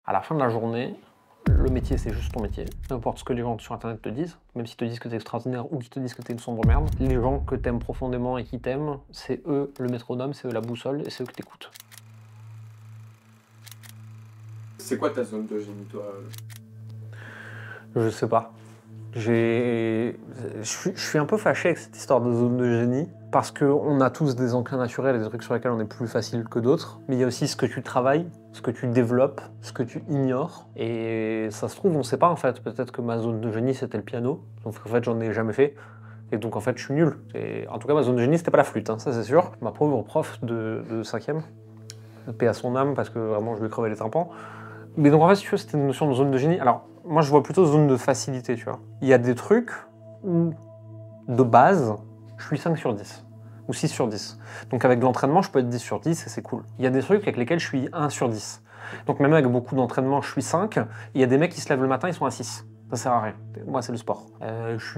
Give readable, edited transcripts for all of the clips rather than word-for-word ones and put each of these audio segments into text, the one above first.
À la fin de la journée, le métier, c'est juste ton métier. Peu importe ce que les gens sur Internet te disent, même s'ils te disent que t'es extraordinaire ou qu'ils te disent que t'es une sombre merde, les gens que t'aimes profondément et qui t'aiment, c'est eux le métronome, c'est eux la boussole et c'est eux que t'écoutes. C'est quoi ta zone de génie, toi? Je sais pas. Je suis un peu fâché avec cette histoire de zone de génie, parce qu'on a tous des enclins naturels et des trucs sur lesquels on est plus facile que d'autres, mais il y a aussi ce que tu travailles, ce que tu développes, ce que tu ignores, et ça se trouve, on sait pas en fait, peut-être que ma zone de génie c'était le piano, donc en fait j'en ai jamais fait, et donc en fait je suis nul. Et, en tout cas ma zone de génie c'était pas la flûte, hein, ça c'est sûr. Ma pauvre prof de 5e, paix à son âme, parce que vraiment je lui crevais les tympans. Mais donc en fait, si tu veux, c'était une notion de zone de génie. Alors, moi, je vois plutôt zone de facilité, tu vois. Il y a des trucs où, de base, je suis 5 sur 10. Ou 6 sur 10. Donc avec de l'entraînement, je peux être 10 sur 10 et c'est cool. Il y a des trucs avec lesquels je suis 1 sur 10. Donc même avec beaucoup d'entraînement, je suis 5. Et il y a des mecs qui se lèvent le matin, ils sont à 6. Ça sert à rien. Moi, c'est le sport.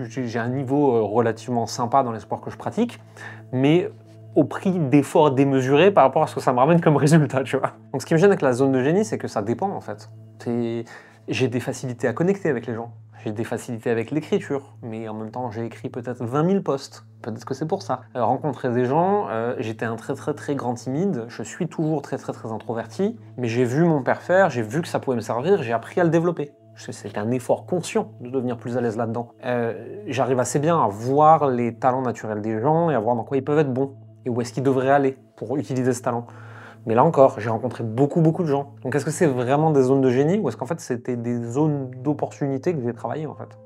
J'ai un niveau relativement sympa dans les sports que je pratique, mais au prix d'efforts démesurés par rapport à ce que ça me ramène comme résultat, tu vois. Donc ce qui me gêne avec la zone de génie, c'est que ça dépend en fait. J'ai des facilités à connecter avec les gens, j'ai des facilités avec l'écriture, mais en même temps j'ai écrit peut-être 20 000 posts, peut-être que c'est pour ça. Rencontrer des gens, j'étais un très grand timide, je suis toujours très introverti, mais j'ai vu mon père faire, j'ai vu que ça pouvait me servir, j'ai appris à le développer. C'est un effort conscient de devenir plus à l'aise là-dedans. J'arrive assez bien à voir les talents naturels des gens et à voir dans quoi ils peuvent être bons et où est-ce qu'ils devraient aller pour utiliser ce talent. Mais là encore, j'ai rencontré beaucoup de gens. Donc est-ce que c'est vraiment des zones de génie ou est-ce qu'en fait c'était des zones d'opportunité que j'ai travaillées en fait?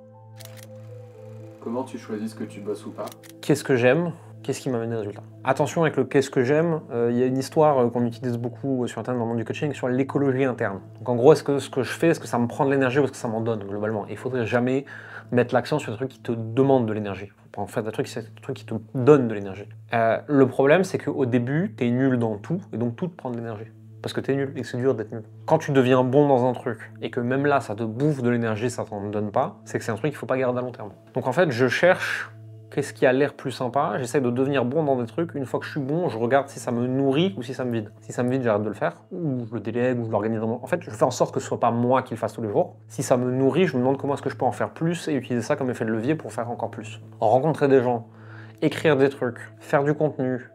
Comment tu choisis ce que tu bosses ou pas? Qu'est-ce que j'aime? Qu'est-ce qui m'amène des résultats? Attention avec le qu'est-ce que j'aime, il y a une histoire qu'on utilise beaucoup sur Internet dans le monde du coaching sur l'écologie interne. Donc en gros, est-ce que ce que je fais, est-ce que ça me prend de l'énergie ou est-ce que ça m'en donne globalement? Il faudrait jamais mettre l'accent sur des trucs qui te demandent de l'énergie. En fait, des trucs qui te donnent de l'énergie. Le problème, c'est qu'au début, t'es nul dans tout et donc tout te prend de l'énergie. Parce que t'es nul et que c'est dur d'être nul. Quand tu deviens bon dans un truc et que même là, ça te bouffe de l'énergie, ça t'en donne pas, c'est que c'est un truc qu'il faut pas garder à long terme. Donc en fait, je cherche qu'est-ce qui a l'air plus sympa, j'essaie de devenir bon dans des trucs, une fois que je suis bon, je regarde si ça me nourrit ou si ça me vide. Si ça me vide, j'arrête de le faire, ou je le délègue, ou je l'organise dans mon... En fait, je fais en sorte que ce soit pas moi qui le fasse tous les jours. Si ça me nourrit, je me demande comment est-ce que je peux en faire plus et utiliser ça comme effet de levier pour faire encore plus. Rencontrer des gens, écrire des trucs, faire du contenu,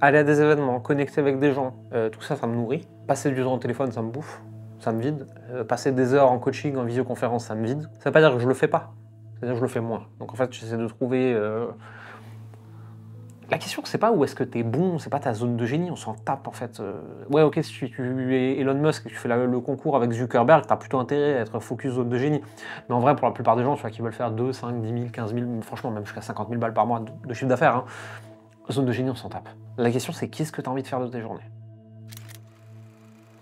aller à des événements, connecter avec des gens, tout ça, ça me nourrit. Passer du temps au téléphone, ça me bouffe, ça me vide. Passer des heures en coaching, en visioconférence, ça me vide. Ça veut pas dire que je le fais pas. C'est-à-dire que je le fais moins. Donc en fait, j'essaie de trouver... La question, c'est pas où est-ce que t'es bon, c'est pas ta zone de génie, on s'en tape en fait. Ouais, ok, si tu es Elon Musk et que tu fais le concours avec Zuckerberg, t'as plutôt intérêt à être focus zone de génie. Mais en vrai, pour la plupart des gens, tu vois, qui veulent faire 2, 5, 10 000, 15 000, franchement, même jusqu'à 50 000 balles par mois de chiffre d'affaires, hein, zone de génie, on s'en tape. La question, c'est qu'est-ce que t'as envie de faire de tes journées?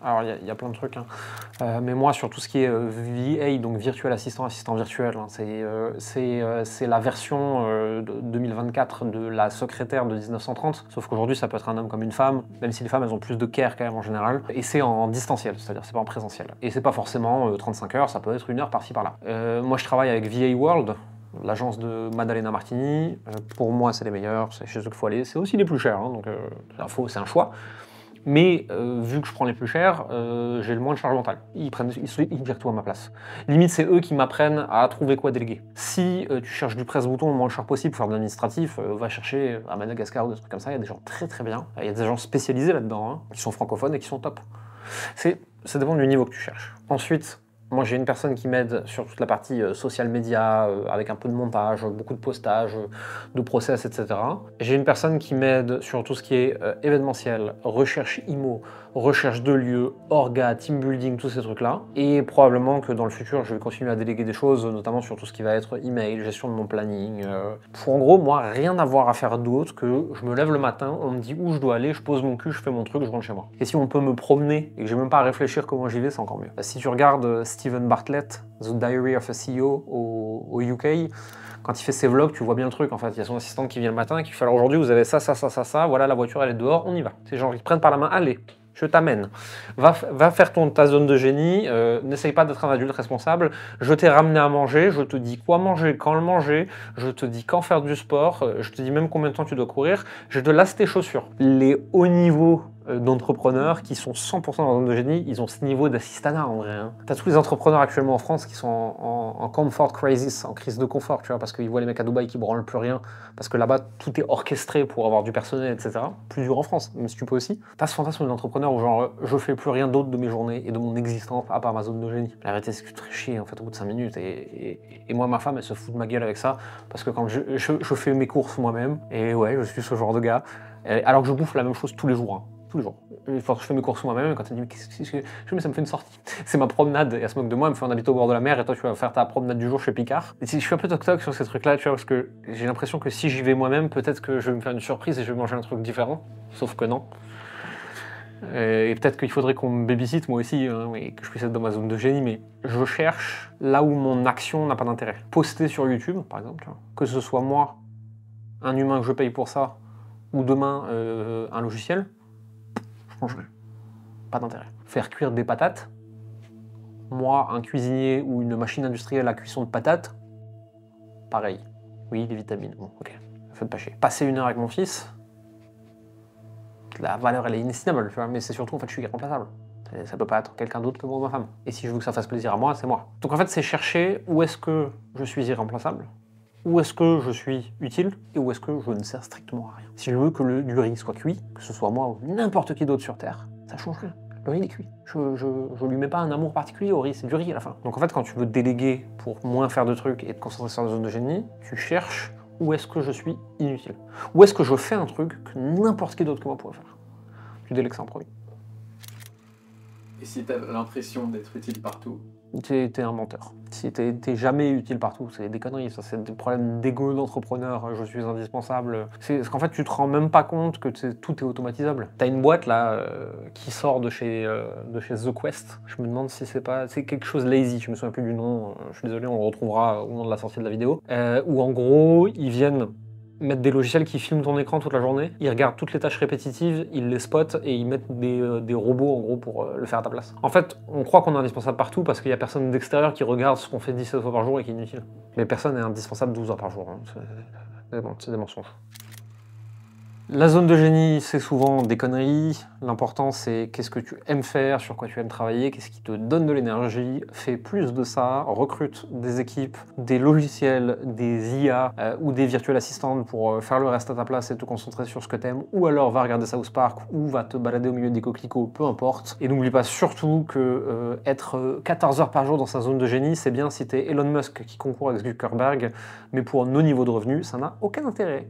Alors, il y a plein de trucs, hein. Mais moi, sur tout ce qui est VA, donc virtuel assistant virtuel, hein, c'est la version de 2024 de la secrétaire de 1930, sauf qu'aujourd'hui, ça peut être un homme comme une femme, même si les femmes, elles ont plus de care quand même en général, et c'est en distanciel, c'est-à-dire c'est pas en présentiel. Et c'est pas forcément 35 heures, ça peut être 1 heure par-ci par-là. Moi, je travaille avec VA World, l'agence de Maddalena Martini. Pour moi, c'est les meilleurs, c'est chez eux qu'il faut aller, c'est aussi les plus chers, hein, donc c'est un choix. Mais vu que je prends les plus chers, j'ai le moins de charge mentale. Ils gèrent tout à ma place. Limite, c'est eux qui m'apprennent à trouver quoi déléguer. Si tu cherches du presse-bouton le moins cher possible pour faire de l'administratif, va chercher à Madagascar ou des trucs comme ça, il y a des gens très bien. Il y a des gens spécialisés là-dedans, hein, qui sont francophones et qui sont top. Ça dépend du niveau que tu cherches. Ensuite, moi j'ai une personne qui m'aide sur toute la partie social media, avec un peu de montage, beaucoup de postage, de process, etc. J'ai une personne qui m'aide sur tout ce qui est événementiel, recherche IMO, recherche de lieux, orga, team building, tous ces trucs-là. Et probablement que dans le futur, je vais continuer à déléguer des choses, notamment sur tout ce qui va être email, gestion de mon planning. En gros, moi, rien à voir à faire d'autre que je me lève le matin, on me dit où je dois aller, je pose mon cul, je fais mon truc, je rentre chez moi. Et si on peut me promener et que j'ai même pas à réfléchir comment j'y vais, c'est encore mieux. Si tu regardes Steven Bartlett, The Diary of a CEO au UK, quand il fait ses vlogs, tu vois bien le truc en fait. Il y a son assistante qui vient le matin et qui fait alors aujourd'hui vous avez ça, voilà la voiture elle est dehors, on y va. C'est genre ils te prennent par la main, allez, je t'amène. Va faire ta zone de génie, n'essaye pas d'être un adulte responsable. Je t'ai ramené à manger, je te dis quoi manger, quand le manger, je te dis quand faire du sport, je te dis même combien de temps tu dois courir, je te lasse tes chaussures. Les hauts niveaux d'entrepreneurs qui sont 100% dans la zone de génie, ils ont ce niveau d'assistanat en vrai. Hein. T'as tous les entrepreneurs actuellement en France qui sont en comfort crisis, en crise de confort, tu vois, parce qu'ils voient les mecs à Dubaï qui branlent plus rien, parce que là-bas tout est orchestré pour avoir du personnel, etc. Plus dur en France, même si tu peux aussi. T'as ce fantasme d'entrepreneur où genre je fais plus rien d'autre de mes journées et de mon existence à part ma zone de génie. La vérité c'est que tu te fais chier en fait au bout de 5 minutes et moi ma femme elle se fout de ma gueule avec ça parce que quand je fais mes courses moi-même et ouais je suis ce genre de gars alors que je bouffe la même chose tous les jours. Hein. Tous les jours. Je fais mes courses moi-même, et quand elle dit mais qu'est-ce que je mais ça me fait une sortie. C'est ma promenade, et elle se moque de moi, elle me fait on habite au bord de la mer, et toi tu vas faire ta promenade du jour chez Picard. Et je suis un peu toc-toc sur ces trucs-là, tu vois, parce que j'ai l'impression que si j'y vais moi-même, peut-être que je vais me faire une surprise et je vais manger un truc différent. Sauf que non. Et peut-être qu'il faudrait qu'on me babysitte moi aussi, hein, et que je puisse être dans ma zone de génie, mais je cherche là où mon action n'a pas d'intérêt. Poster sur YouTube, par exemple, tu vois, que ce soit moi, un humain que je paye pour ça, ou demain un logiciel, pas d'intérêt. Faire cuire des patates, moi, un cuisinier ou une machine industrielle à cuisson de patates, pareil. Oui, des vitamines, bon, ok, faites pas chier. Passer 1 heure avec mon fils, la valeur elle est inestimable, tu vois, mais c'est surtout en fait je suis irremplaçable. Ça peut pas être quelqu'un d'autre que moi ou ma femme. Et si je veux que ça fasse plaisir à moi, c'est moi. Donc en fait c'est chercher où est-ce que je suis irremplaçable, où est-ce que je suis utile et où est-ce que je ne sers strictement à rien. Si je veux que du riz soit cuit, que ce soit moi ou n'importe qui d'autre sur Terre, ça change rien. Le riz il est cuit. Je lui mets pas un amour particulier au riz, c'est du riz à la fin. Donc en fait quand tu veux déléguer pour moins faire de trucs et te concentrer sur la zone de génie, tu cherches où est-ce que je suis inutile. Où est-ce que je fais un truc que n'importe qui d'autre que moi pourrait faire. Tu délègues ça en premier. Et si t'as l'impression d'être utile partout? T'es un menteur. Si t'es jamais utile partout, c'est des conneries, ça c'est des problèmes d'ego d'entrepreneur, je suis indispensable. C'est parce qu'en fait tu te rends même pas compte que tout est automatisable. T'as une boîte là qui sort de chez The Quest, je me demande si c'est quelque chose lazy, je me souviens plus du nom, je suis désolé, on le retrouvera au moment de la sortie de la vidéo, où en gros ils viennent mettre des logiciels qui filment ton écran toute la journée, ils regardent toutes les tâches répétitives, ils les spotent et ils mettent des robots en gros pour le faire à ta place. En fait, on croit qu'on est indispensable partout parce qu'il n'y a personne d'extérieur qui regarde ce qu'on fait 17 fois par jour et qui est inutile. Mais personne n'est indispensable 12 heures par jour, hein. C'est des mensonges. La zone de génie, c'est souvent des conneries. L'important, c'est qu'est-ce que tu aimes faire, sur quoi tu aimes travailler, qu'est-ce qui te donne de l'énergie. Fais plus de ça, recrute des équipes, des logiciels, des IA ou des virtual assistants pour faire le reste à ta place et te concentrer sur ce que tu aimes. Ou alors va regarder South Park ou va te balader au milieu des coquelicots, peu importe. Et n'oublie pas surtout que être 14 heures par jour dans sa zone de génie, c'est bien si tu es Elon Musk qui concourt avec Zuckerberg, mais pour nos niveaux de revenus, ça n'a aucun intérêt.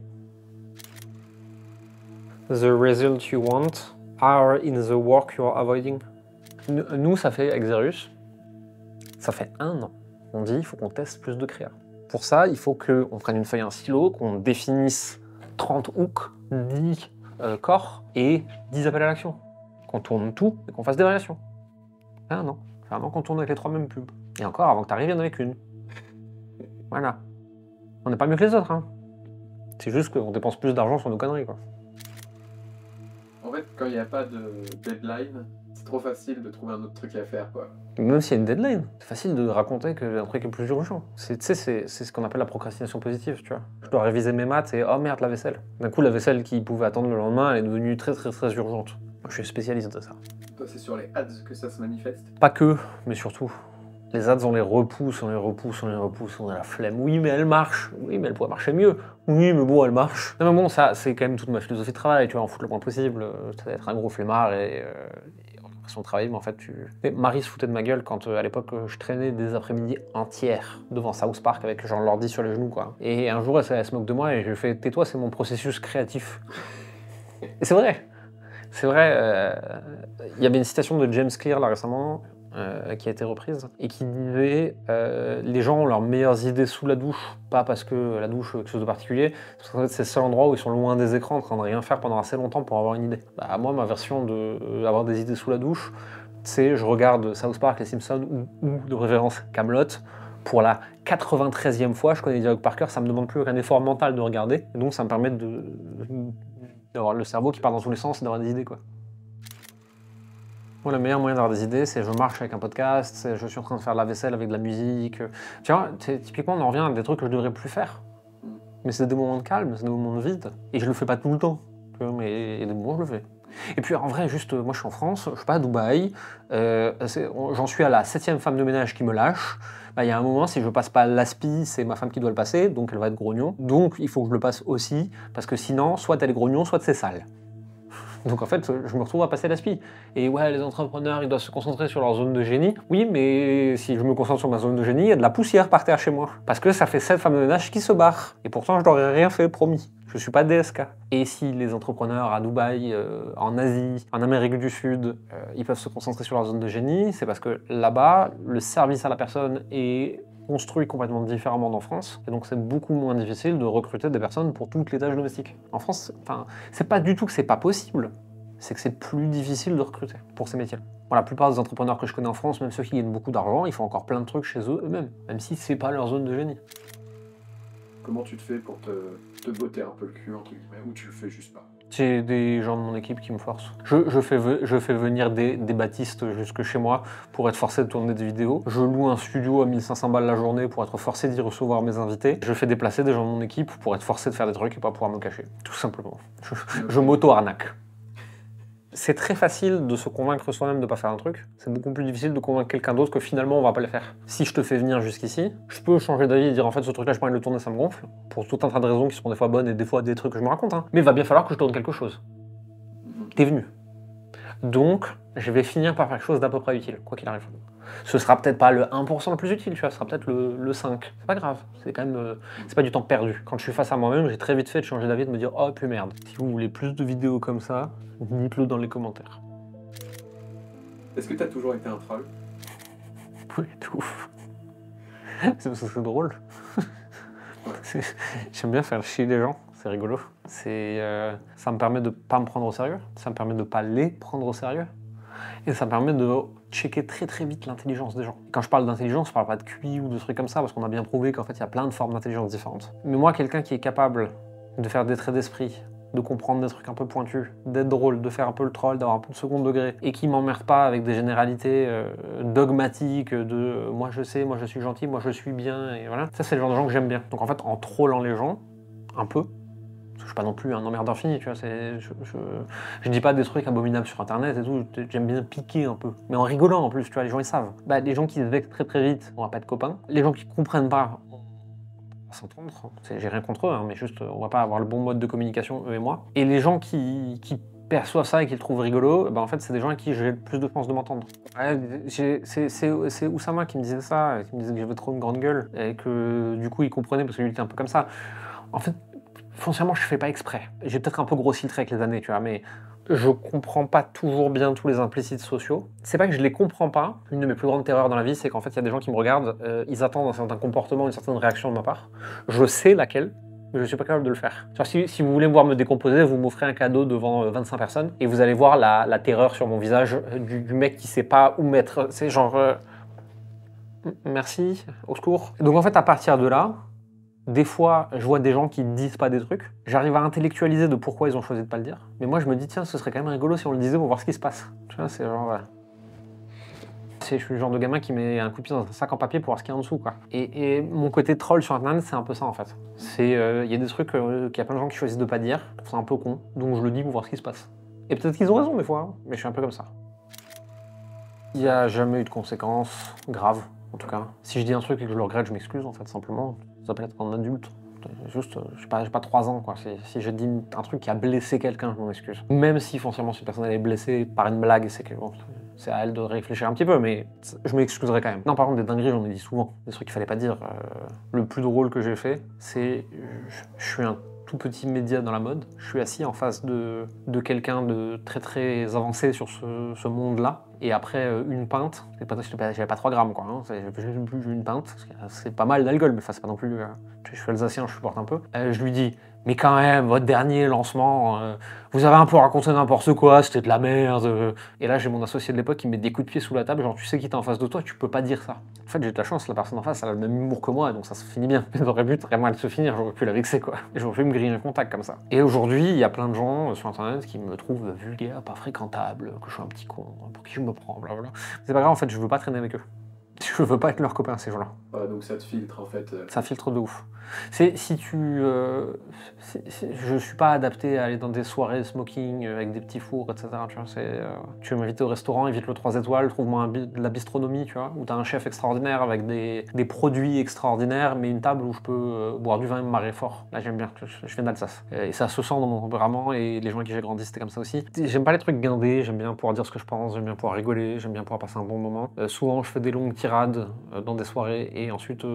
The result you want are in the work you are avoiding. Nous, ça fait Exerus, ça fait 1 an. On dit il faut qu'on teste plus de créa. Pour ça, il faut qu'on prenne une feuille et un stylo, qu'on définisse 30 hooks, 10 corps et 10 appels à l'action. Qu'on tourne tout et qu'on fasse des variations. 1 an. C'est 1 an qu'on tourne avec les 3 mêmes pubs. Et encore, avant que tu arrives, il y en avait qu'une. Voilà. On n'est pas mieux que les autres, hein. C'est juste qu'on dépense plus d'argent sur nos conneries, quoi. En fait, quand il n'y a pas de deadline, c'est trop facile de trouver un autre truc à faire, quoi. Même s'il y a une deadline, c'est facile de raconter qu'un truc est plus urgent. C'est ce qu'on appelle la procrastination positive, tu vois. Je dois réviser mes maths et oh merde, la vaisselle. D'un coup, la vaisselle qui pouvait attendre le lendemain, elle est devenue très urgente. Moi, je suis spécialiste de ça. Toi, c'est sur les ads que ça se manifeste? Pas que, mais surtout. Les ads, on les repousse, on a la flemme. Oui, mais elle marche. Oui, mais elle pourrait marcher mieux. Oui, mais bon, elle marche. Non, mais bon, ça, c'est quand même toute ma philosophie de travail, tu vois, en foutre le moins possible. Ça va être un gros flemmard et on a l'impression de travailler, mais en fait, Marie se foutait de ma gueule quand, à l'époque, je traînais des après-midi entières devant South Park avec genre l'ordi sur les genoux, quoi. Et un jour, elle se moque de moi et je fais « Tais-toi, c'est mon processus créatif. » Et c'est vrai. C'est vrai. Il y avait une citation de James Clear, là, récemment, qui a été reprise, et qui disait les gens ont leurs meilleures idées sous la douche, pas parce que la douche est quelque chose de particulier, parce qu'en fait c'est le seul endroit où ils sont loin des écrans en train de rien faire pendant assez longtemps pour avoir une idée. Bah, moi, ma version d'avoir des idées sous la douche, c'est je regarde South Park, les Simpsons ou de préférence Kaamelott. Pour la 93e fois, je connais les dialogues par cœur, ça me demande plus aucun effort mental de regarder, et donc ça me permet d'avoir le cerveau qui part dans tous les sens et d'avoir des idées, quoi. Moi, le meilleur moyen d'avoir des idées, c'est je marche avec un podcast, je suis en train de faire la vaisselle avec de la musique. Tu vois, typiquement, on en revient à des trucs que je devrais plus faire. Mais c'est des moments de calme, c'est des moments de vide. Et je le fais pas tout le temps. Mais il y a des moments où je le fais. Et puis en vrai, juste, moi je suis en France, je suis pas à Dubaï, j'en suis à la 7e femme de ménage qui me lâche. Bah, il y a un moment, si je passe pas l'aspi, c'est ma femme qui doit le passer, donc elle va être grognon. Donc il faut que je le passe aussi, parce que sinon, soit elle est grognon, soit c'est sale. Donc en fait, je me retrouve à passer l'aspi. Et ouais, les entrepreneurs, ils doivent se concentrer sur leur zone de génie. Oui, mais si je me concentre sur ma zone de génie, il y a de la poussière par terre chez moi. Parce que ça fait 7 femmes de ménage qui se barrent. Et pourtant, je leur ai rien fait, promis. Je suis pas DSK. Et si les entrepreneurs à Dubaï, en Asie, en Amérique du Sud, ils peuvent se concentrer sur leur zone de génie, c'est parce que là-bas, le service à la personne est construit complètement différemment d'en France, et donc c'est beaucoup moins difficile de recruter des personnes pour toutes les tâches domestiques. En France, c'est pas du tout que c'est pas possible, c'est que c'est plus difficile de recruter pour ces métiers. Bon, la plupart des entrepreneurs que je connais en France, même ceux qui gagnent beaucoup d'argent, ils font encore plein de trucs chez eux-mêmes, même si c'est pas leur zone de génie. Comment tu te fais pour te botter un peu le cul, entre guillemets, ou tu le fais juste pas? J'ai des gens de mon équipe qui me forcent. Je fais venir des Baptistes jusque chez moi pour être forcé de tourner des vidéos. Je loue un studio à 1500 balles la journée pour être forcé d'y recevoir mes invités. Je fais déplacer des gens de mon équipe pour être forcé de faire des trucs et pas pouvoir me cacher. Tout simplement. Je m'auto-arnaque. C'est très facile de se convaincre soi-même de ne pas faire un truc. C'est beaucoup plus difficile de convaincre quelqu'un d'autre que finalement on va pas le faire. Si je te fais venir jusqu'ici, je peux changer d'avis et dire en fait ce truc-là, je pas envie de le tourner, ça me gonfle. Pour tout un tas de raisons qui sont des fois bonnes et des fois des trucs que je me raconte. Hein. Mais il va bien falloir que je tourne quelque chose. T'es venu. Donc, je vais finir par faire quelque chose d'à peu près utile, quoi qu'il arrive. Ce sera peut-être pas le 1% le plus utile, tu vois, ce sera peut-être le 5. C'est pas grave, c'est quand même, c'est pas du temps perdu. Quand je suis face à moi-même, j'ai très vite fait de changer d'avis, de me dire oh puis merde. Si vous voulez plus de vidéos comme ça, dites-le dans les commentaires. Est-ce que t'as toujours été un troll? Oui, de ouf. C'est drôle. J'aime bien faire chier les gens, c'est rigolo. Ça me permet de pas me prendre au sérieux, ça me permet de pas les prendre au sérieux. Et ça me permet de checker très très vite l'intelligence des gens. Quand je parle d'intelligence, je parle pas de QI ou de trucs comme ça, parce qu'on a bien prouvé qu'en fait il y a plein de formes d'intelligence différentes. Mais moi, quelqu'un qui est capable de faire des traits d'esprit, de comprendre des trucs un peu pointus, d'être drôle, de faire un peu le troll, d'avoir un peu de second degré, et qui m'emmerde pas avec des généralités dogmatiques de moi je sais, moi je suis gentil, moi je suis bien, et voilà. Ça c'est le genre de gens que j'aime bien. Donc en fait, en trollant les gens, un peu, je suis pas non plus un emmerdeur fini, tu vois, je dis pas des trucs abominables sur internet et tout, j'aime bien piquer un peu. Mais en rigolant en plus, tu vois, les gens ils savent. Bah, les gens qui se vexent très très vite, on va pas être copains. Les gens qui comprennent pas, on va s'entendre. J'ai rien contre eux, hein, mais juste on va pas avoir le bon mode de communication, eux et moi. Et les gens qui perçoivent ça et qui le trouvent rigolo, bah en fait c'est des gens à qui j'ai le plus de chance de m'entendre. Ouais, c'est Oussama qui me disait ça, qui me disait que j'avais trop une grande gueule, et que du coup il comprenait parce que lui il était un peu comme ça. En fait, foncièrement, je fais pas exprès. J'ai peut-être un peu grossi le trait avec les années, tu vois, mais je comprends pas toujours bien tous les implicites sociaux. C'est pas que je les comprends pas. Une de mes plus grandes terreurs dans la vie, c'est qu'en fait, il y a des gens qui me regardent, ils attendent un certain comportement, une certaine réaction de ma part. Je sais laquelle, mais je suis pas capable de le faire. Si vous voulez me voir me décomposer, vous m'offrez un cadeau devant 25 personnes, et vous allez voir la terreur sur mon visage du mec qui sait pas où mettre. C'est genre... merci, au secours. Donc en fait, à partir de là, des fois, je vois des gens qui ne disent pas des trucs. J'arrive à intellectualiser de pourquoi ils ont choisi de pas le dire. Mais moi, je me dis, tiens, ce serait quand même rigolo si on le disait pour voir ce qui se passe. Tu vois, c'est genre, voilà. Je suis le genre de gamin qui met un coup de pied dans un sac en papier pour voir ce qu'il y a en dessous, quoi. Et mon côté troll sur Internet, c'est un peu ça, en fait. Il y a des trucs qu'il y a plein de gens qui choisissent de pas dire. Je trouve ça un peu con. Donc je le dis pour voir ce qui se passe. Et peut-être qu'ils ont raison, des fois, hein, mais je suis un peu comme ça. Il n'y a jamais eu de conséquences graves, en tout cas. Si je dis un truc et que je le regrette, je m'excuse, en fait, simplement. Ça peut être un adulte. Juste, j'ai pas 3 ans, quoi. Si je dis un truc qui a blessé quelqu'un, je m'en excuse. Même si foncièrement cette personne est blessée par une blague, c'est à elle de réfléchir un petit peu, mais je m'excuserai quand même. Non, par contre, des dingueries, j'en ai dit souvent. Des trucs qu'il fallait pas dire. Le plus drôle que j'ai fait, c'est... Je suis un tout petit média dans la mode. Je suis assis en face de quelqu'un de très très avancé sur ce monde-là. Et après une pinte, j'avais pas 3 grammes quoi, hein, j'avais juste bu une pinte, c'est pas mal d'alcool, mais c'est pas non plus... je suis alsacien, je supporte un peu. Je lui dis, mais quand même, votre dernier lancement, vous avez un peu raconté n'importe quoi, c'était de la merde. Et là, j'ai mon associé de l'époque qui me met des coups de pied sous la table, genre tu sais qui t'es en face de toi, tu peux pas dire ça. En fait, j'ai de la chance, la personne en face, elle a le même humour que moi, donc ça se finit bien. Mais ça aurait pu très mal se finir, j'aurais pu la vexer quoi. Et j'aurais pu me griller un contact comme ça. Et aujourd'hui, il y a plein de gens sur internet qui me trouvent vulgaire, pas fréquentable, que je suis un petit con, pour qui je me prends, blablabla. C'est pas grave, en fait, je veux pas traîner avec eux. Je veux pas être leur copain, ces gens-là. Ouais, donc ça te filtre en fait. Ça filtre de ouf. Si tu... je suis pas adapté à aller dans des soirées smoking avec des petits fours, etc. Tu vois, tu veux m'inviter au restaurant, évite le 3 étoiles, trouve-moi de la bistronomie, tu vois, où t'as un chef extraordinaire avec des produits extraordinaires, mais une table où je peux boire du vin et me marrer fort. Là, j'aime bien, je viens d'Alsace. Et ça se sent dans mon tempérament, et les gens avec qui j'ai grandi, c'était comme ça aussi. J'aime pas les trucs guindés, j'aime bien pouvoir dire ce que je pense, j'aime bien pouvoir rigoler, j'aime bien pouvoir passer un bon moment. Souvent, je fais des longues tirades dans des soirées, et ensuite,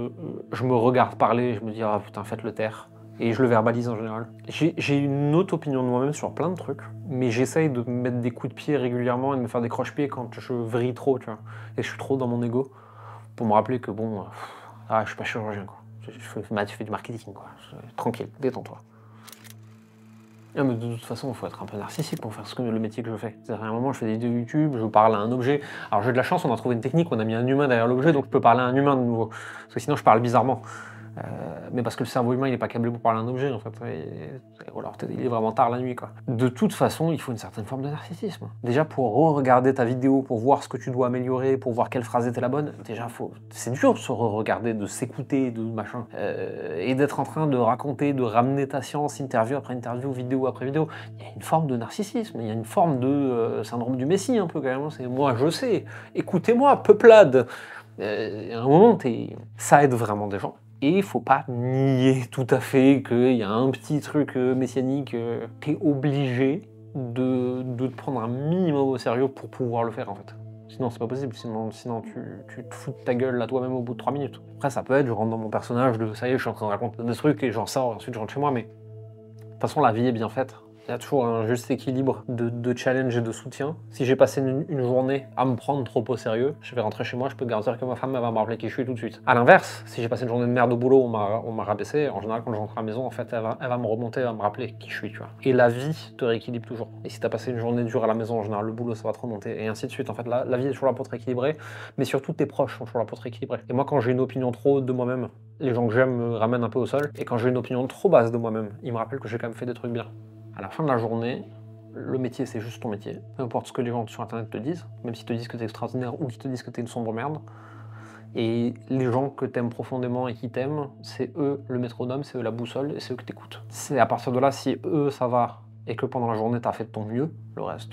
je me regarde parler, je me dis, ah putain, faites le taire. Et je le verbalise en général. J'ai une autre opinion de moi-même sur plein de trucs, mais j'essaye de me mettre des coups de pied régulièrement et de me faire des croche-pieds quand je vrille trop, tu vois, et je suis trop dans mon ego, pour me rappeler que bon, je suis pas chirurgien, quoi. Tu fais du marketing, quoi. Tranquille, détends-toi. Ah, mais de toute façon, il faut être un peu narcissique pour faire le métier que je fais. C'est-à-dire, à un moment, je fais des vidéos YouTube, je parle à un objet. Alors j'ai de la chance, on a trouvé une technique, on a mis un humain derrière l'objet, donc je peux parler à un humain de nouveau. Parce que sinon, je parle bizarrement. Mais parce que le cerveau humain, il n'est pas câblé pour parler à un objet, en fait. Ou alors, il est vraiment tard la nuit, quoi. De toute façon, il faut une certaine forme de narcissisme. Déjà, pour re-regarder ta vidéo, pour voir ce que tu dois améliorer, pour voir quelle phrase était la bonne, déjà, c'est dur de se re-regarder, de s'écouter, de machin. Et d'être en train de raconter, de ramener ta science, interview après interview, vidéo après vidéo. Il y a une forme de narcissisme, il y a une forme de syndrome du Messie, un peu, quand même. C'est moi, je sais, écoutez-moi, peuplade. À un moment, ça aide vraiment des gens. Et il faut pas nier tout à fait qu'il y a un petit truc messianique. T'es obligé de te prendre un minimum au sérieux pour pouvoir le faire, en fait. Sinon, c'est pas possible. Sinon tu te fous de ta gueule là toi-même au bout de 3 minutes. Après, ça peut être, je rentre dans mon personnage de ça y est, je suis en train de raconter des trucs et j'en sors et ensuite je rentre chez moi. Mais de toute façon, la vie est bien faite. Il y a toujours un juste équilibre de challenge et de soutien. Si j'ai passé une journée à me prendre trop au sérieux, je vais rentrer chez moi, je peux te garantir que ma femme elle va me rappeler qui je suis tout de suite. A l'inverse, si j'ai passé une journée de merde au boulot, on m'a rabaissé, en général quand je rentre à la maison, en fait, elle va me remonter, elle va me rappeler qui je suis, tu vois. Et la vie te rééquilibre toujours. Et si t'as passé une journée dure à la maison, en général, le boulot, ça va te remonter, et ainsi de suite. En fait, la vie est toujours là pour te rééquilibrer, mais surtout tes proches sont toujours là pour te rééquilibrer. Et moi, quand j'ai une opinion trop haute de moi-même, les gens que j'aime me ramènent un peu au sol, et quand j'ai une opinion trop basse de moi-même, ils me rappellent que j'ai quand même fait des trucs bien. À la fin de la journée, le métier, c'est juste ton métier. Peu importe ce que les gens sur Internet te disent, même s'ils te disent que t'es extraordinaire ou qu'ils te disent que t'es une sombre merde. Et les gens que t'aimes profondément et qui t'aiment, c'est eux le métronome, c'est eux la boussole et c'est eux que t'écoutes. C'est à partir de là, si eux ça va et que pendant la journée t'as fait de ton mieux, le reste,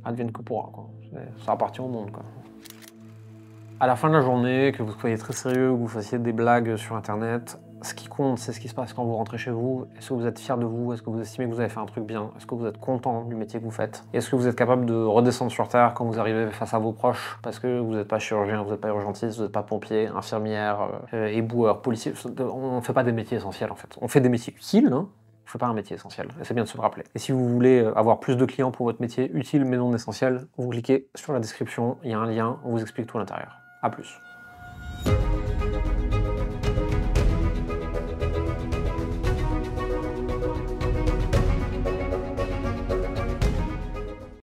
advienne que pourra, quoi. Ça appartient au monde, quoi. À la fin de la journée, que vous soyez très sérieux ou que vous fassiez des blagues sur Internet, ce qui compte, c'est ce qui se passe quand vous rentrez chez vous. Est-ce que vous êtes fier de vous? Est-ce que vous estimez que vous avez fait un truc bien? Est-ce que vous êtes content du métier que vous faites? Est-ce que vous êtes capable de redescendre sur terre quand vous arrivez face à vos proches? Parce que vous n'êtes pas chirurgien, vous n'êtes pas urgentiste, vous n'êtes pas pompier, infirmière, éboueur, policier. On ne fait pas des métiers essentiels, en fait. On fait des métiers utiles, hein. On fait pas un métier essentiel, et c'est bien de se le rappeler. Et si vous voulez avoir plus de clients pour votre métier utile mais non essentiel, vous cliquez sur la description, il y a un lien, on vous explique tout à l'intérieur. A plus.